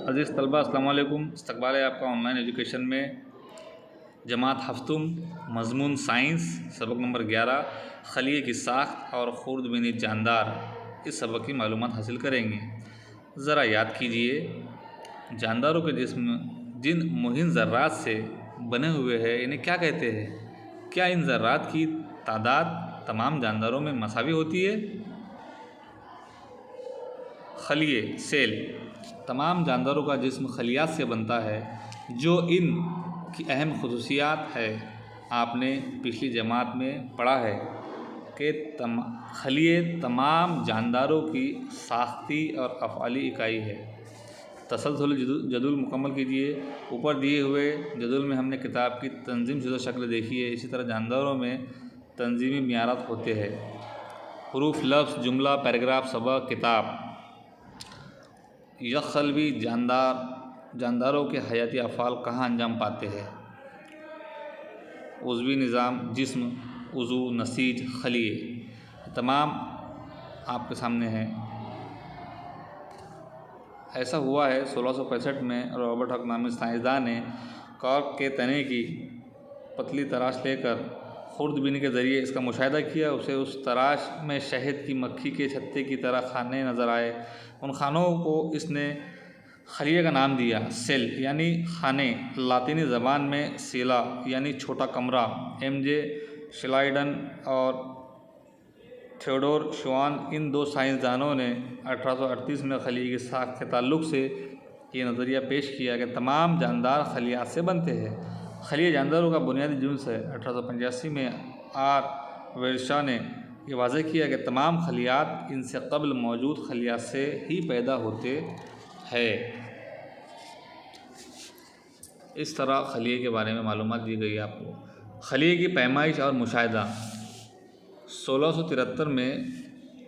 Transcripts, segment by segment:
अज़ीज़ तलबा अस्सलाम वालेकुम। इस्तक़बाल है आपका ऑनलाइन एजुकेशन में। जमात हफ्तुम, मज़मून साइंस, सबक नंबर 11 खलिए की साख्त और खुर्दबीनी जानदार, इस सबक की मालूमात हासिल करेंगे। ज़रा याद कीजिए, जानदारों के जिस्म जिन मुहिम ज़र्रात से बने हुए हैं इन्हें क्या कहते हैं? क्या इन ज़र्रात की तादाद तमाम जानदारों में मसावी होती है? खलिए सेल तमाम जानदारों का जिस्म खलियात से बनता है। जो इन की अहम खसूसियात है आपने पिछली जमात में पढ़ा है कि खलिए तमाम जानदारों की साख्ती और अफ़आली इकाई है। तसलसल जदुल मुकम्मल कीजिए। ऊपर दिए हुए जदुल में हमने किताब की तंजीम शुदा शक्ल देखी है। इसी तरह जानदारों में तंजीमी मियारात होते हैं। हुरूफ, लफ्ज़, जुमला, पैराग्राफ, सबक, किताब। यखलवी जानदारों के हयाती अफ़ाल कहाँ अंजाम पाते हैं? उज़वी निज़ाम, जिस्म, उज़ू, नसीज, खलिए तमाम आपके सामने हैं। ऐसा हुआ है 1665 में रॉबर्ट हक नामी साइंसदान ने कॉर्क के तने की पतली तराश लेकर खुर्दबीनी के ज़रिए इसका मुशाहिदा किया। उसे उस तराश में शहद की मक्खी के छत्ते की तरह खाने नज़र आए। उन खानों को इसने खलिए का नाम दिया। सेल यानी खाने, लातीनी ज़बान में सीला यानी छोटा कमरा। एम.जे. श्लाइडन और थियोडोर श्वान, इन दो साइंसदानों ने 1838 में खलिए की साख्त के ताल्लुक़ से ये नज़रिया पेश किया कि तमाम जानदार खलियात से बनते हैं। खलिए जानदारों का बुनियादी जुन्स है। 1885 में आर वेल्शा ने ये वाज़ह किया कि तमाम खलियात इनसे कबल मौजूद खलियात से ही पैदा होते हैं। इस तरह खलिए के बारे में मालूमात दी गई आपको। खलिए की पैमाइश और मुशाहिदा 1673 में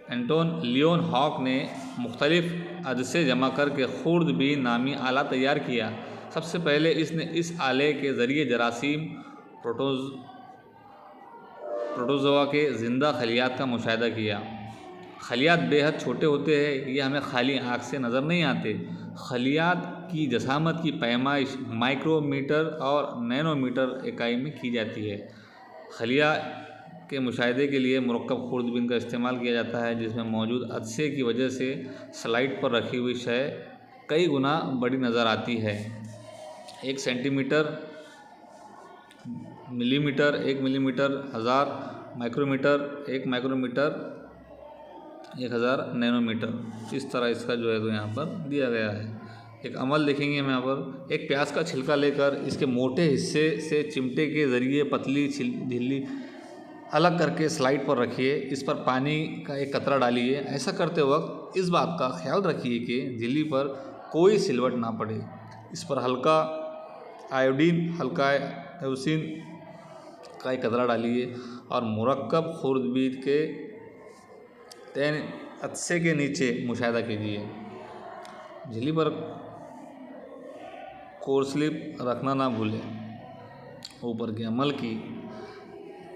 एंटोन लियोन हॉक ने मुख्तलिफ़ अदसे जमा करके खुर्दबीन नामी आला तैयार किया। सबसे पहले इसने इस आले के ज़रिए जरासीम, प्रोटोज़ोआ के ज़िंदा खलियात का मुशाहिदा किया। खलियात बेहद छोटे होते हैं, ये हमें खाली आँख से नज़र नहीं आते। खलियात की जसामत की पैमाइश माइक्रोमीटर और नैनोमीटर इकाई में की जाती है। खलिया के मुशाहिदे के लिए मुरक्कब खुर्दबीन का इस्तेमाल किया जाता है, जिसमें मौजूद अदसे की वजह से स्लाइड पर रखी हुई शय कई गुना बड़ी नज़र आती है। 1 centimetre, millimetre, 1 millimetre, 1000 micrometre, 1 micrometre, 1000 nanometre. इस तरह इसका जो है तो यहाँ पर दिया गया है। एक अमल देखेंगे हम यहाँ पर। एक प्याज का छिलका लेकर इसके मोटे हिस्से से चिमटे के ज़रिए पतली झिल्ली अलग करके स्लाइड पर रखिए। इस पर पानी का एक कतरा डालिए। ऐसा करते वक्त इस बात का ख्याल रखिए कि झिल्ली पर कोई सिलवट ना पड़े। इस पर हल्का आयोडीन, हल्का एवसिन का एक कतरा डालिए और मुरक्कब खुर्दबीन के तैन अदसे के नीचे मुशाहिदा कीजिए। झिल्ली पर कोरस्लिप रखना ना भूलें। ऊपर के अमल की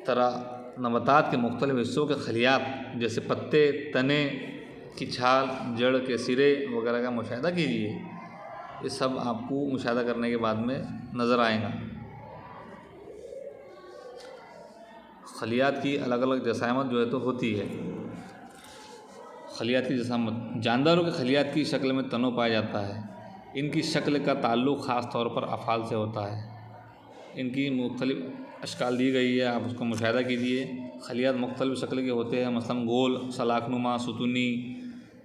तरह नबातात के मुख्तलिफ हिस्सों के खलियात जैसे पत्ते, तने की छाल, जड़ के सिरे वगैरह का मुशाहिदा कीजिए। ये सब आपको मुशाहिदा करने के बाद में नज़र आएगा। खलियात की अलग अलग जसामत जो है तो होती है। खलियात की जसामत जानदारों के खलियात की शक्ल में तनो पाया जाता है। इनकी शक्ल का ताल्लुक़ ख़ास तौर पर अफ़ाल से होता है। इनकी मुख्तलिफ़ अशकाल दी गई है, आप उसको मुशाहिदा कीजिए। खलियात मुख्तलिफ़ शक्ल के होते हैं, मसलन गोल, सलाखनुमा, सुतूनी,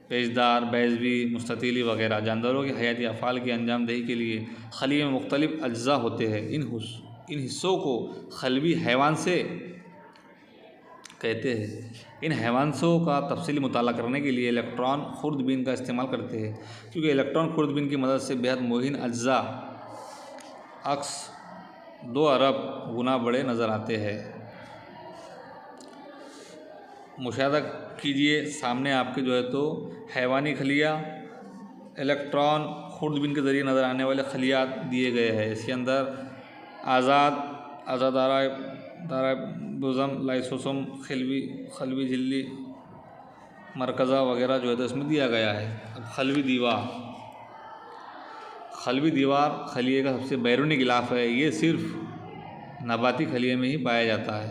पेचदार, बैज़वी, मुस्ततीली वगैरह। जानदारों के हयाती अफ़ाल की अंजाम दही के लिए खलिए में मुख्तलिफ़ अज्ज़ा होते हैं। इन हिस्सों को खलवी हैवान से कहते हैं। इन हैवानों का तफसीली मुताला करने के लिए इलेक्ट्रॉन खुर्दबीन का इस्तेमाल करते हैं, क्योंकि इलेक्ट्रॉन खुर्दबीन की मदद से बेहद मोहिन अज्ज़ा अक्स 2 अरब गुना बड़े नज़र आते हैं। मुशाहिदा कीजिए, सामने आपके जो है तो हैवानी खलिया, इलेक्ट्रॉन खुर्दबीन के ज़रिए नज़र आने वाले खलियात दिए गए हैं। इसके अंदर आज़ादारा बुज़म, लाइसोसोम, खलवी झिल्ली, मरकज़ा वगैरह जो है तो इसमें दिया गया है। अब खलवी दीवार खलवी दीवार खलिए का सबसे बैरूनी गिलाफ है। ये सिर्फ नबाती खलिए में ही पाया जाता है।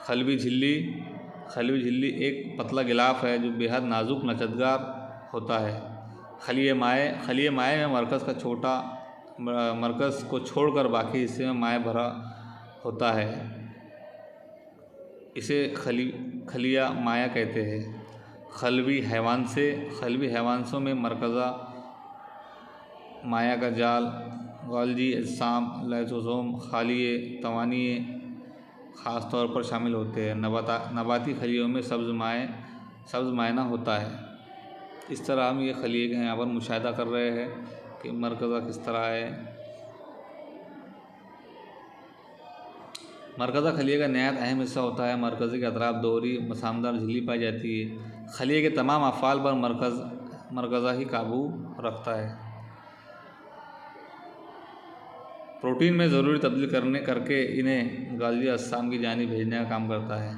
खलवी झिल्ली एक पतला गिलाफ है जो बेहद नाजुक लचकदार होता है। खलिए माए में मरकज़ को छोड़कर बाकी हिस्से में माए भरा होता है। इसे खलिया माया कहते हैं। खलवी हैवांसों में मरकज़ा माया का जाल, गॉल्जी अजसाम, लाइसोसोम, खालिए, तवानिए ख़ास तौर पर शामिल होते हैं। नबाती खलियों में सब्ज़ मायना होता है। इस तरह हम ये खलिए का यहाँ पर मुशाहिदा कर रहे हैं कि मरकज़ा किस तरह है। मरकज़ा खलिए का नहायत अहम हिस्सा होता है। मरकज़े के अतराफ दोहरी मसामदार झिल्ली पाई जाती है। खलिए के तमाम अफ़ाल पर मरकज़ा ही काबू रखता है। प्रोटीन में ज़रूरी तब्दील करके इन्हें गाल्जी अजसाम की जानिब भेजने का काम करता है।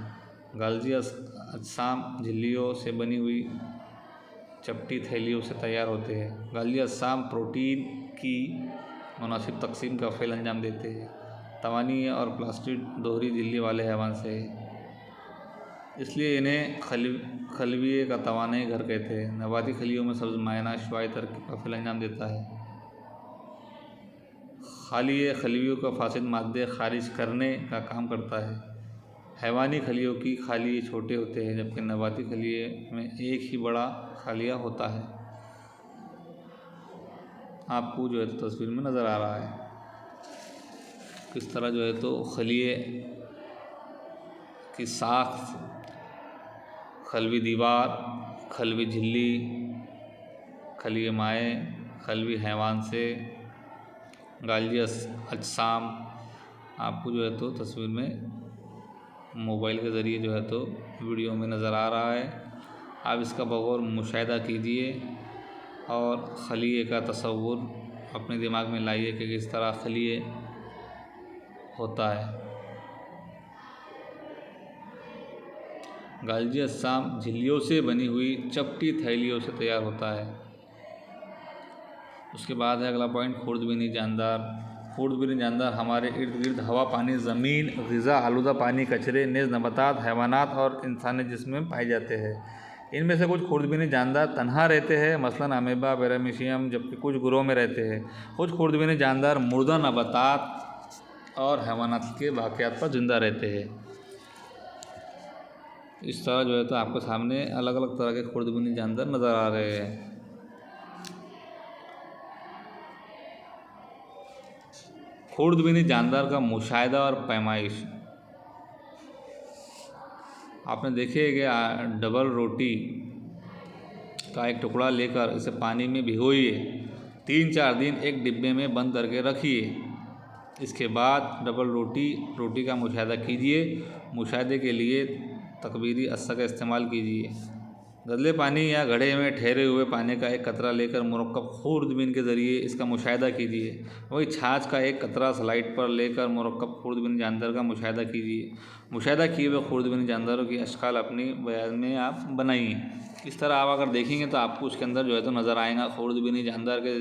गाल्जी अजसाम झिल्लियों से बनी हुई चपटी थैलियों से तैयार होते हैं। गाल्जी अजसाम प्रोटीन की मुनासिब तकसीम का फ़ेल अंजाम देते हैं। तवानी और प्लास्टिड दोहरी झिल्ली वाले हैवान से, इसलिए इन्हें खलविये का तवानाई घर कहते हैं। नबाती खलियों में सब्ज़ मायना शुआई तरकीब का फ़ेल अंजाम देता है। खालिए खलियों का फासिद मादे खारिज करने का काम करता है। हैवानी खलियों की खालिए छोटे होते हैं, जबकि नबाती खलिए में एक ही बड़ा खालिया होता है। आपको जो है तो तस्वीर में नज़र आ रहा है किस तरह जो है तो खलिए की साख्त, खलवी दीवार, खलवी झिल्ली, खलिए माए, खलवी हैवान से, गाल्जी अजसाम आपको जो है तो तस्वीर में मोबाइल के ज़रिए जो है तो वीडियो में नज़र आ रहा है। आप इसका बगौर मुशाहिदा कीजिए और खलिए का तसव्वुर अपने दिमाग में लाइए कि किस तरह खलिए होता है। गाल्जी अजसाम झिल्लियों से बनी हुई चपटी थैलियों से तैयार होता है। उसके बाद है अगला पॉइंट, खुर्दबीनी जानदार। खुर्दबीनी जानदार हमारे इर्द गिर्द हवा, पानी, ज़मीन, ग़िज़ा आलूदा पानी, कचरे, नेज़ नबातात, हैवानात और इंसानी जिस्म में पाए जाते हैं। इनमें से कुछ खुर्दबीनी जानदार तन्हा रहते हैं, मसलन अमेबा, पैरामीशियम, जबकि कुछ ग्रोह में रहते हैं। कुछ खुर्दबीनी जानदार मुर्दा नबातात और हैवानात के वाक़यात पर ज़िंदा रहते हैं। इस तरह जो है तो आपके सामने अलग अलग तरह के खुर्दबीनी जानदार नज़र आ रहे हैं। खुर्दबीनी जानदार का मुशाहिदा और पैमाइश। आपने देखे कि डबल रोटी का एक टुकड़ा लेकर इसे पानी में भिगोइए, 3-4 दिन एक डिब्बे में बंद करके रखिए। इसके बाद डबल रोटी का मुशाहिदा कीजिए। मुशाहिदे के लिए तकबीरी अस्सा का इस्तेमाल कीजिए। गदले पानी या घड़े में ठहरे हुए पानी का एक कतरा लेकर मुरक्कब खुर्दबीन के ज़रिए इसका मुशाहिदा कीजिए। वही छाछ का एक कतरा स्लाइड पर लेकर मुरक्कब खुर्दबीनी जानदार का मुशाहिदा कीजिए। मुशाहिदा किए हुए खुर्दबीनी जानदारों की अशकाल अपनी बयान में आप बनाइए। इस तरह आप अगर देखेंगे तो आपको उसके अंदर जो है तो नज़र आएगा खुर्दबीनी जानदार के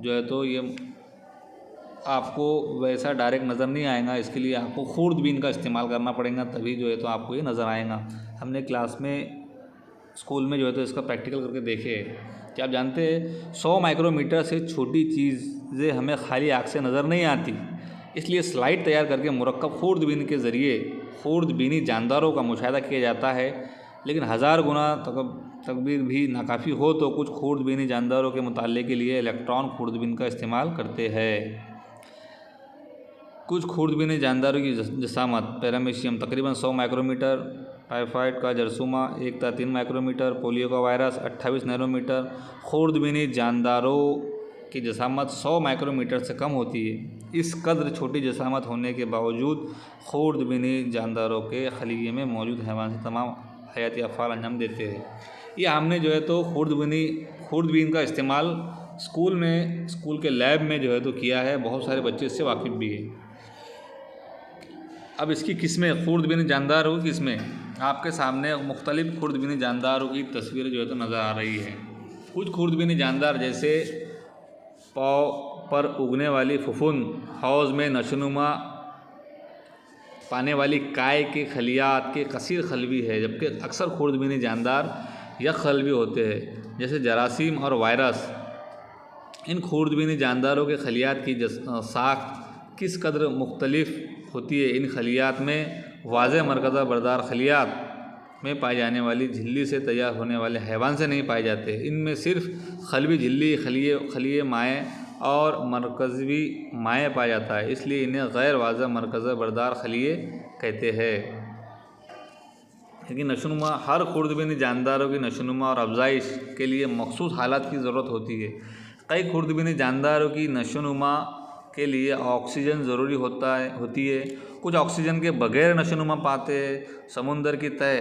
जो है तो ये आपको वैसा डायरेक्ट नज़र नहीं आएगा। इसके लिए आपको खुर्दबीन का इस्तेमाल करना पड़ेगा, तभी जो है तो आपको ये नज़र आएगा। हमने क्लास में स्कूल में जो है तो इसका प्रैक्टिकल करके देखे। क्या आप जानते हैं 100 माइक्रोमीटर से छोटी चीज़ें हमें खाली आँख से नज़र नहीं आती, इसलिए स्लाइड तैयार करके मुरक्कब खुर्दबीन के ज़रिए खुर्दबीनी जानदारों का मुशाहिदा किया जाता है। लेकिन 1000 गुना तकबीर भी नाकाफ़ी हो तो कुछ खुर्दबीनी जानदारों के मुताले के लिए इलेक्ट्रॉन खुर्दबीन का इस्तेमाल करते हैं। कुछ खुर्दबीनी जानदारों की जसामत, पैरामीशियम तकरीबन 100 माइक्रोमीटर, टाइफाइड का जरसूमा 1-3 माइक्रोमीटर, पोलियो का वायरस 28 नैनोमीटर। खुर्दबीनी जानदारों की जसामत 100 माइक्रोमीटर से कम होती है। इस कदर छोटी जसामत होने के बावजूद खुर्दबीनी जानदारों के खलिए में मौजूद हैवान से तमाम हयाती अफ़ाल अंजाम देते हैं। ये हमने जो है तो खुर्दबीन का इस्तेमाल स्कूल के लैब में जो है तो किया है। बहुत सारे बच्चे इससे वाकिफ़ भी हैं। अब इसकी किस्में, खुर्दबीनी जानदारों की किस्में आपके सामने मुख्तलिफ़ खुर्दबीनी जानदारों की तस्वीरें जो है तो नज़र आ रही है। कुछ खुर्दबीनी जानदार जैसे पाव पर उगने वाली फफूंद, हौज़ में नशोनुमा पाने वाली काय के खलियात के कसीर खलवी है, जबकि अक्सर खुर्दबीनी जानदार यक खलवी होते हैं, जैसे जरासीम और वायरस। इन खुर्दबीनी जानदारों के खलियात की साख्त किस कदर मुख्तलिफ होती है। इन खलियात में वाज़ेह मरकज़ा बरदार खलियात में पाई जाने वाली झिल्ली से तैयार होने वाले हैवान से नहीं पाए जाते। इनमें सिर्फ खलवी झिल्ली, खलिए माए और मरकज़वी माए पाया जाता है, इसलिए इन्हें गैर वाज़ेह मरकज़ा बरदार खलिए कहते हैं। लेकिन नशोनुमा हर खुर्दबीनी जानदारों की नशोनुमा और अफजाइश के लिए मखसूस हालात की ज़रूरत होती है। कई खुर्दबीनी जानदारों की नशोनुमा के लिए ऑक्सीजन ज़रूरी होती है। कुछ ऑक्सीजन के बगैर नशोनुमा पाते हैं। समुंदर की तह,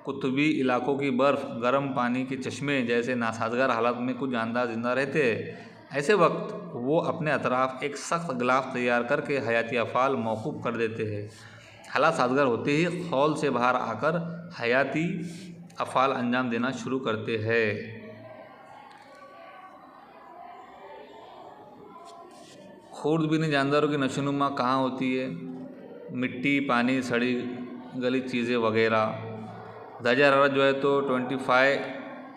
कुतुबी इलाकों की बर्फ़, गर्म पानी के चश्मे जैसे नासाजगार हालात में कुछ जानदार जिंदा रहते हैं। ऐसे वक्त वो अपने अतराफ़ एक सख्त गिलाफ तैयार करके हयाती अफ़ाल मौकूफ़ कर देते हैं। हालात साजगार होते ही खौल से बाहर आकर हयाती अफ़ाल अंजाम देना शुरू करते हैं। खुर्दबीनी जानदारों की नशोनुमा कहाँ होती है? मिट्टी, पानी, सड़ी गली चीज़ें वगैरह। दर्जा हरारत जो है तो 25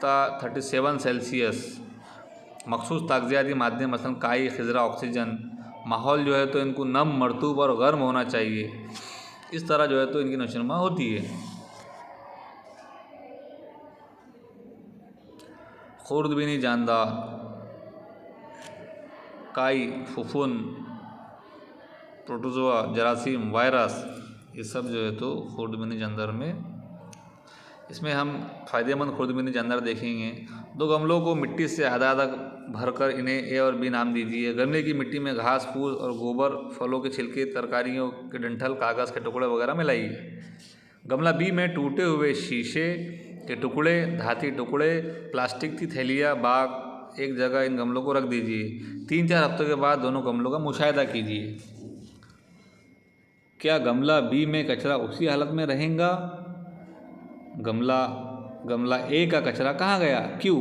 ता 37 सेल्सियस। मखसूस ताग़ज़ियाती मादे मसलन काई, खिज़रा, ऑक्सीजन। माहौल जो है तो इनको नम, मरतूब और गर्म होना चाहिए। इस तरह जो है तो इनकी नशोनुमा होती है। खुर्दबीनी जानदार काई, फफूंद, प्रोटोज़ोआ, जरासीम, वायरस, ये सब जो है तो खुर्दबीनी जानदार में। इसमें हम फ़ायदेमंद खुर्दबीनी जानदार देखेंगे। 2 गमलों को मिट्टी से आधा आधा भरकर इन्हें ए और बी नाम दीजिए। गमले की मिट्टी में घास फूस और गोबर, फलों के छिलके, तरकारियों के डंठल, कागज़ के टुकड़े वगैरह मिलाइए। गमला बी में टूटे हुए शीशे के टुकड़े, धाती टुकड़े, प्लास्टिक की थैलियाँ, बाग एक जगह इन गमलों को रख दीजिए। 3-4 हफ्तों के बाद दोनों गमलों का मुशाहिदा कीजिए। क्या गमला बी में कचरा उसी हालत में रहेगा? गमला ए का कचरा कहाँ गया? क्यों?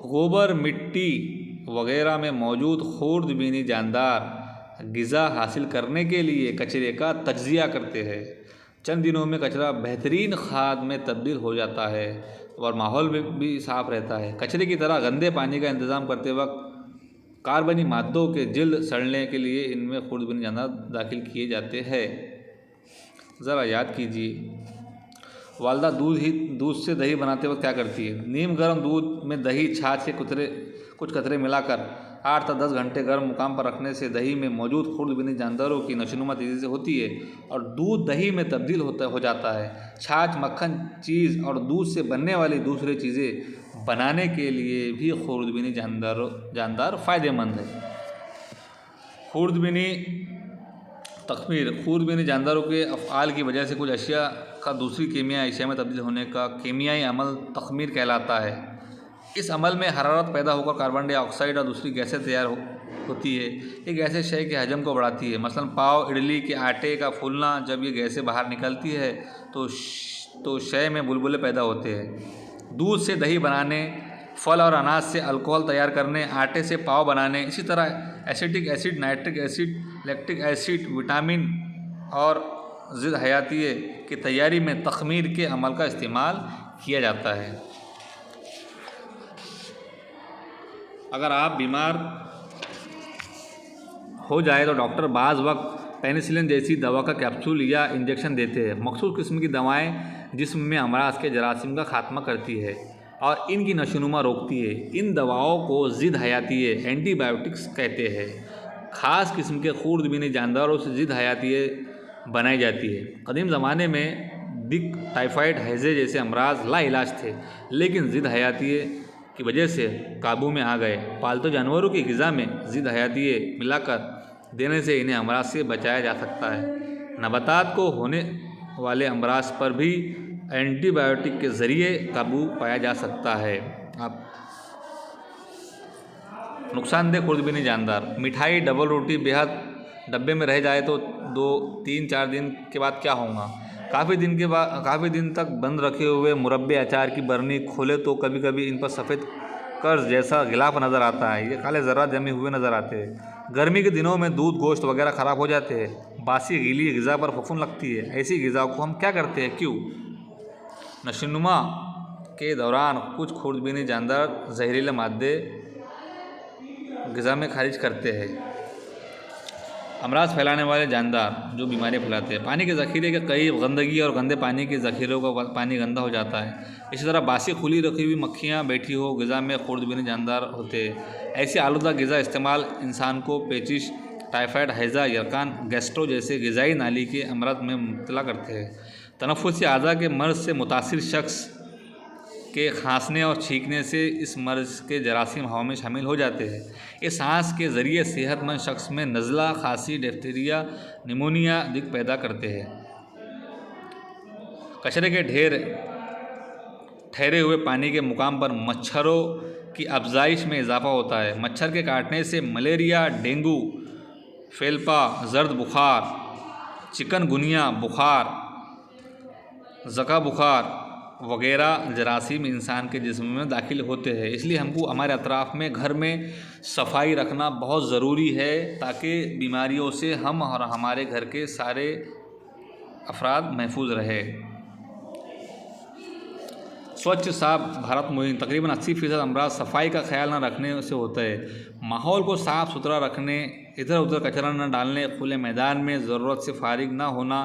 गोबर, मिट्टी वगैरह में मौजूद खुर्दबीनी जानदार ग़िज़ा हासिल करने के लिए कचरे का तज्ज़िया करते हैं। चंद दिनों में कचरा बेहतरीन खाद में तब्दील हो जाता है और माहौल भी साफ़ रहता है। कचरे की तरह गंदे पानी का इंतज़ाम करते वक्त कार्बनी मादों के जिल्द सड़ने के लिए इनमें खुर्दबीनी जानदार दाखिल किए जाते हैं। ज़रा याद कीजिए, वालदा दूध से दही बनाते वक्त क्या करती है? नीम गर्म दूध में दही, छाछ के कुछ कतरे मिलाकर 8 से 10 घंटे गर्म मुकाम पर रखने से दही में मौजूद खुर्दबीनी जानदारों की नशोनुमा तेज़ी से होती है और दूध दही में तब्दील हो जाता है। छाछ, मक्खन, चीज़ और दूध से बनने वाली दूसरी चीज़ें बनाने के लिए भी खुर्दबीनी जानदार फ़ायदेमंद है। खुर्दबीनी तख़मीर, खुर्दबीनी जानदारों के अफ़आल की वजह से कुछ अशिया का दूसरी कीमियाई अशिया में तब्दील होने का कीमियाई अमल तख़मीर कहलाता है। इस अमल में हरारत पैदा होकर कार्बन डाइऑक्साइड और दूसरी गैसें तैयार होती है। ये गैसें शय के हजम को बढ़ाती है। मसलन पाव, इडली के आटे का फूलना, जब ये गैसें बाहर निकलती है तो शय में बुलबुले पैदा होते हैं। दूध से दही बनाने, फल और अनाज से अल्कोहल तैयार करने, आटे से पाव बनाने, इसी तरह acetic acid, nitric acid, lactic acid, vitamin और ज़िद हयातिये की तैयारी में तख़मीर के अमल का इस्तेमाल किया जाता है। अगर आप बीमार हो जाए तो डॉक्टर बाज़ वक्त पेनिसिलिन जैसी दवा का कैप्सूल या इंजेक्शन देते हैं। मखसूस किस्म की दवाएं जिस्म में अमराज के जरासीम का खात्मा करती है और इनकी नशोनुमा रोकती है। इन दवाओं को ज़िद हयातिये एंटीबायोटिक्स कहते हैं। ख़ास किस्म के खुर्दबीनी जानदारों से ज़िद हयातिये बनाई जाती है। कदीम ज़माने में दिक, टाइफाइड, हैज़े जैसे अमराज लाइलाज थे, लेकिन ज़िद हयातिये की वजह से काबू में आ गए। पालतू जानवरों की ग़िज़ा में ज़िद हयातिये मिलाकर देने से इन्हें अमराज से बचाया जा सकता है। नबातात को होने वाले अमराज पर भी एंटीबायोटिक के ज़रिए काबू पाया जा सकता है। आप नुकसानदेह खुर्दबीनी जानदार, मिठाई, डबल रोटी बेहद डब्बे में रह जाए तो 2-3-4 दिन के बाद क्या होगा? काफ़ी दिन तक बंद रखे हुए मुरब्बे, अचार की बरनी खोले तो कभी कभी इन पर सफ़ेद कर्ज जैसा गिलाफ नज़र आता है, ये काले ज़र्रात जमे हुए नज़र आते हैं। गर्मी के दिनों में दूध गोश्त वगैरह ख़राब हो जाते हैं। बासी गीली ग़िज़ा पर फफूंद लगती है। ऐसी ग़िज़ा को हम क्या करते हैं, क्यों? नशोनुमा के दौरान कुछ खुर्दबीनी जानदार जहरीले मादे ग़िज़ा में खारिज करते हैं। अमराज फैलाने वाले जानदार जो बीमारियाँ फैलाते हैं। पानी के ज़ख़ीरे के करीब गंदगी और गंदे पानी के ज़ख़ीरों का पानी गंदा हो जाता है। इसी तरह बासी खुली रखी हुई मक्खियाँ बैठी हो ग़िज़ा में खुर्दबीनी जानदार होते हैं। ऐसी आलूदा ग़िज़ा इस्तेमाल इंसान को पेचिश, टाइफाइड, हैज़ा, यरकान, गैस्ट्रो जैसे ग़िज़ाई नाली के अमराज में मुब्तला करते हैं। तनफ़ुसी आज़ा के मर्ज़ से मुतासिर शख्स के खांसने और छींकने से इस मर्ज़ के जरासीम हवा में शामिल हो जाते हैं। ये सांस के ज़रिए सेहतमंद शख्स में नज़ला, खांसी, डिप्थीरिया, निमोनिया दिख पैदा करते हैं। कचरे के ढेर ठहरे हुए पानी के मुकाम पर मच्छरों की अफजाइश में इजाफा होता है। मच्छर के काटने से मलेरिया, डेंगू, फेल्पा, जर्द बुखार, चिकनगुनिया बुखार, ज़का बुखार वगैरह जरासीम इंसान के जिस्म में दाखिल होते हैं। इसलिए हमको हमारे अतराफ़ में, घर में सफाई रखना बहुत ज़रूरी है, ताकि बीमारियों से हम और हमारे घर के सारे अफराद महफूज रहे। स्वच्छ साफ भारत मुहिम तकरीबन 80% अमराज सफाई का ख्याल न रखने से होता है। माहौल को साफ़ सुथरा रखने, इधर उधर कचरा न डालने, खुले मैदान में ज़रूरत से फारिग न होना,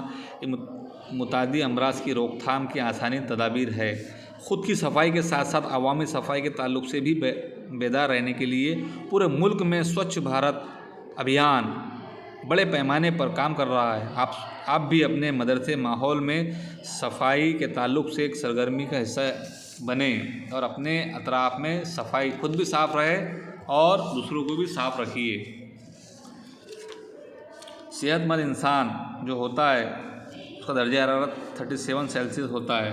मुतादी अमराज की रोकथाम की आसानी तदाबीर है। ख़ुद की सफाई के साथ साथ अवामी सफाई के ताल्लुक़ से भी बेदार रहने के लिए पूरे मुल्क में स्वच्छ भारत अभियान बड़े पैमाने पर काम कर रहा है। आप भी अपने मदरसे माहौल में सफाई के ताल्लुक़ से एक सरगर्मी का हिस्सा बने और अपने अतराफ़ में सफाई खुद भी साफ़ रहे और दूसरों को भी साफ़ रखिए। सेहतमंद इंसान जो होता है उसका दर्जा हरारत 37 सेल्सियस होता है।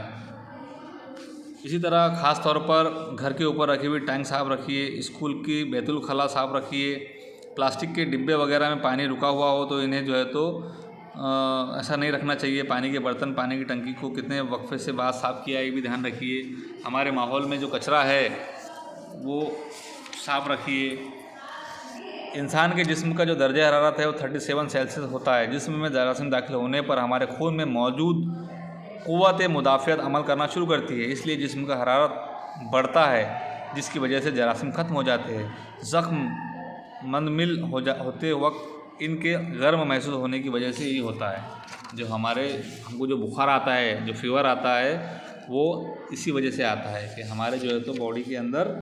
इसी तरह ख़ास तौर पर घर के ऊपर रखी हुई टैंक साफ़ रखिए, स्कूल की बैतुल खला साफ़ रखिए। प्लास्टिक के डिब्बे वगैरह में पानी रुका हुआ हो तो इन्हें जो है तो ऐसा नहीं रखना चाहिए। पानी के बर्तन, पानी की टंकी को कितने वक्फे से बाद साफ़ किया ये भी ध्यान रखिए। हमारे माहौल में जो कचरा है वो साफ़ रखिए। इंसान के जिस्म का जो दर्जा हरारत है वो 37 सेल्सियस होता है। जिस्म में जरासीम दाखिल होने पर हमारे खून में मौजूद क़ुव्वत मुदाफ़ियत अमल करना शुरू करती है, इसलिए जिस्म का हरारत बढ़ता है, जिसकी वजह से जरासीम ख़त्म हो जाते हैं। ज़ख्म मंदमिल होते वक्त इनके गर्म महसूस होने की वजह से ये होता है। जो हमको जो बुखार आता है, जो फ़ीवर आता है, वो इसी वजह से आता है कि हमारे जो है तो बॉडी के अंदर